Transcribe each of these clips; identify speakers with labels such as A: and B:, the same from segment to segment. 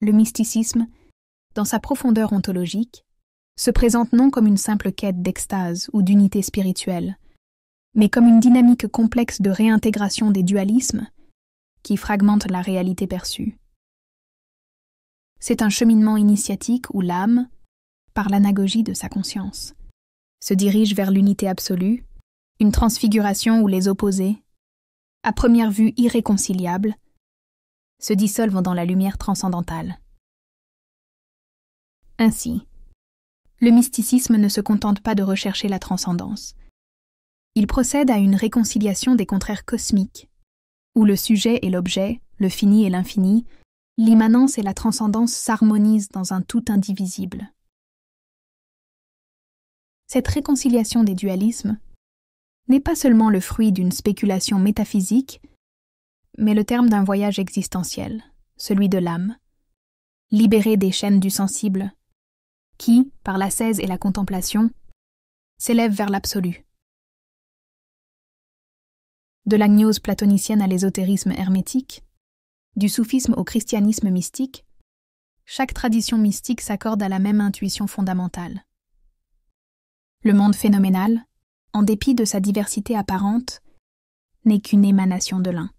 A: Le mysticisme, dans sa profondeur ontologique, se présente non comme une simple quête d'extase ou d'unité spirituelle, mais comme une dynamique complexe de réintégration des dualismes qui fragmentent la réalité perçue. C'est un cheminement initiatique où l'âme, par l'anagogie de sa conscience, se dirige vers l'unité absolue, une transfiguration où les opposés, à première vue irréconciliables, se dissolvent dans la lumière transcendantale. Ainsi, le mysticisme ne se contente pas de rechercher la transcendance. Il procède à une réconciliation des contraires cosmiques, où le sujet et l'objet, le fini et l'infini, l'immanence et la transcendance s'harmonisent dans un tout indivisible. Cette réconciliation des dualismes n'est pas seulement le fruit d'une spéculation métaphysique, mais le terme d'un voyage existentiel, celui de l'âme, libérée des chaînes du sensible, qui, par l'ascèse et la contemplation, s'élève vers l'absolu. De la gnose platonicienne à l'ésotérisme hermétique, du soufisme au christianisme mystique, chaque tradition mystique s'accorde à la même intuition fondamentale. Le monde phénoménal, en dépit de sa diversité apparente, n'est qu'une émanation de l'un.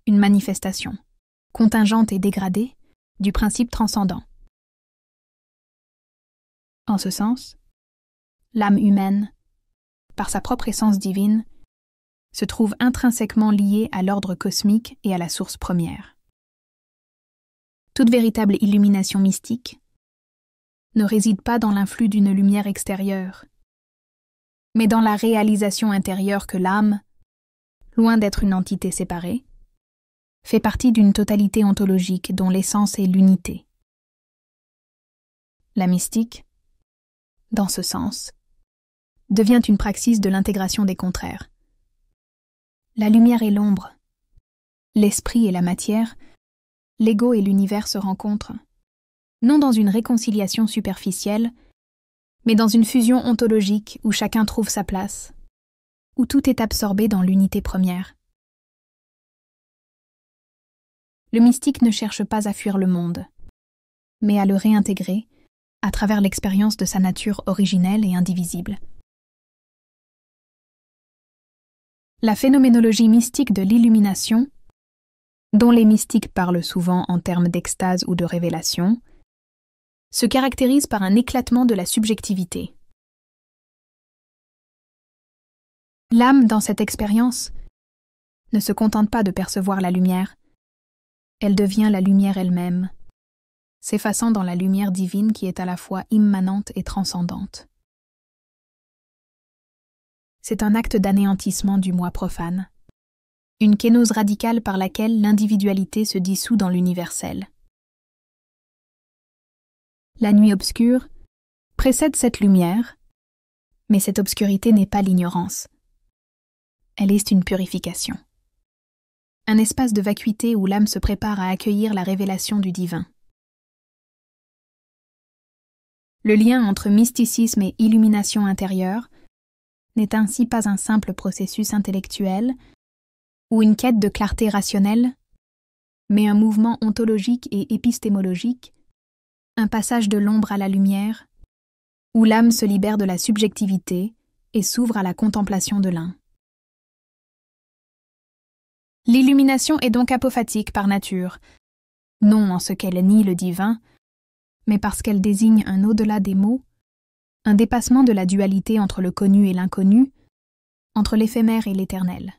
A: Une manifestation, contingente et dégradée, du principe transcendant. En ce sens, l'âme humaine, par sa propre essence divine, se trouve intrinsèquement liée à l'ordre cosmique et à la source première. Toute véritable illumination mystique ne réside pas dans l'influx d'une lumière extérieure, mais dans la réalisation intérieure que l'âme, loin d'être une entité séparée, fait partie d'une totalité ontologique dont l'essence est l'unité. La mystique, dans ce sens, devient une praxis de l'intégration des contraires. La lumière et l'ombre, l'esprit et la matière, l'ego et l'univers se rencontrent, non dans une réconciliation superficielle, mais dans une fusion ontologique où chacun trouve sa place, où tout est absorbé dans l'unité première. Le mystique ne cherche pas à fuir le monde, mais à le réintégrer à travers l'expérience de sa nature originelle et indivisible. La phénoménologie mystique de l'illumination, dont les mystiques parlent souvent en termes d'extase ou de révélation, se caractérise par un éclatement de la subjectivité. L'âme, dans cette expérience, ne se contente pas de percevoir la lumière, elle devient la lumière elle-même, s'effaçant dans la lumière divine qui est à la fois immanente et transcendante. C'est un acte d'anéantissement du moi profane, une kénose radicale par laquelle l'individualité se dissout dans l'universel. La nuit obscure précède cette lumière, mais cette obscurité n'est pas l'ignorance. Elle est une purification. Un espace de vacuité où l'âme se prépare à accueillir la révélation du divin. Le lien entre mysticisme et illumination intérieure n'est ainsi pas un simple processus intellectuel ou une quête de clarté rationnelle, mais un mouvement ontologique et épistémologique, un passage de l'ombre à la lumière, où l'âme se libère de la subjectivité et s'ouvre à la contemplation de l'un. L'illumination est donc apophatique par nature, non en ce qu'elle nie le divin, mais parce qu'elle désigne un au-delà des mots, un dépassement de la dualité entre le connu et l'inconnu, entre l'éphémère et l'éternel.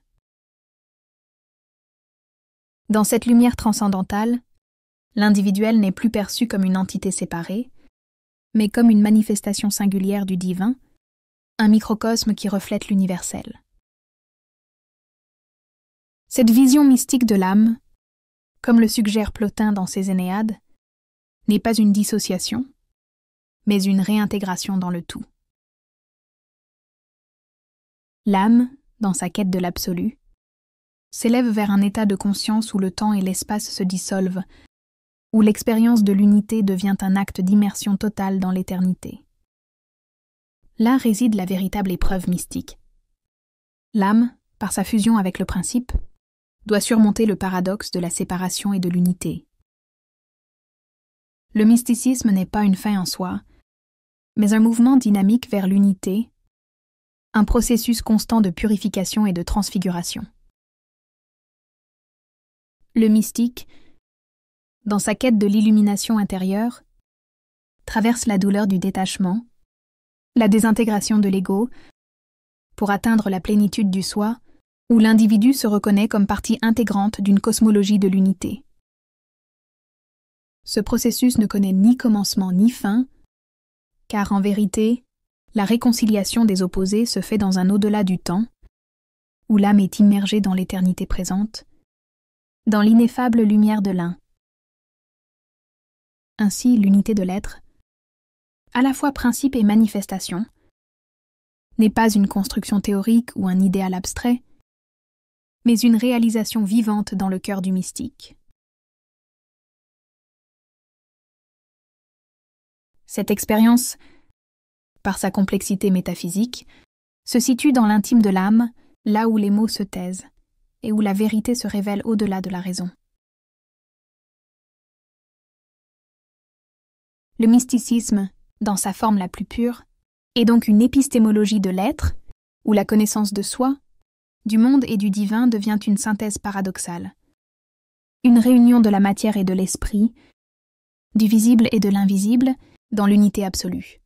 A: Dans cette lumière transcendantale, l'individuel n'est plus perçu comme une entité séparée, mais comme une manifestation singulière du divin, un microcosme qui reflète l'universel. Cette vision mystique de l'âme, comme le suggère Plotin dans ses Énéades, n'est pas une dissociation, mais une réintégration dans le tout. L'âme, dans sa quête de l'absolu, s'élève vers un état de conscience où le temps et l'espace se dissolvent, où l'expérience de l'unité devient un acte d'immersion totale dans l'éternité. Là réside la véritable épreuve mystique. L'âme, par sa fusion avec le principe, doit surmonter le paradoxe de la séparation et de l'unité. le mysticisme n'est pas une fin en soi, mais un mouvement dynamique vers l'unité, un processus constant de purification et de transfiguration. Le mystique, dans sa quête de l'illumination intérieure, traverse la douleur du détachement, la désintégration de l'ego, pour atteindre la plénitude du soi, où l'individu se reconnaît comme partie intégrante d'une cosmologie de l'unité. Ce processus ne connaît ni commencement ni fin, car en vérité, la réconciliation des opposés se fait dans un au-delà du temps, où l'âme est immergée dans l'éternité présente, dans l'ineffable lumière de l'un. Ainsi, l'unité de l'être, à la fois principe et manifestation, n'est pas une construction théorique ou un idéal abstrait, mais une réalisation vivante dans le cœur du mystique. Cette expérience, par sa complexité métaphysique, se situe dans l'intime de l'âme, là où les mots se taisent, et où la vérité se révèle au-delà de la raison. Le mysticisme, dans sa forme la plus pure, est donc une épistémologie de l'être, où la connaissance de soi, du monde et du divin devient une synthèse paradoxale, une réunion de la matière et de l'esprit, du visible et de l'invisible, dans l'unité absolue.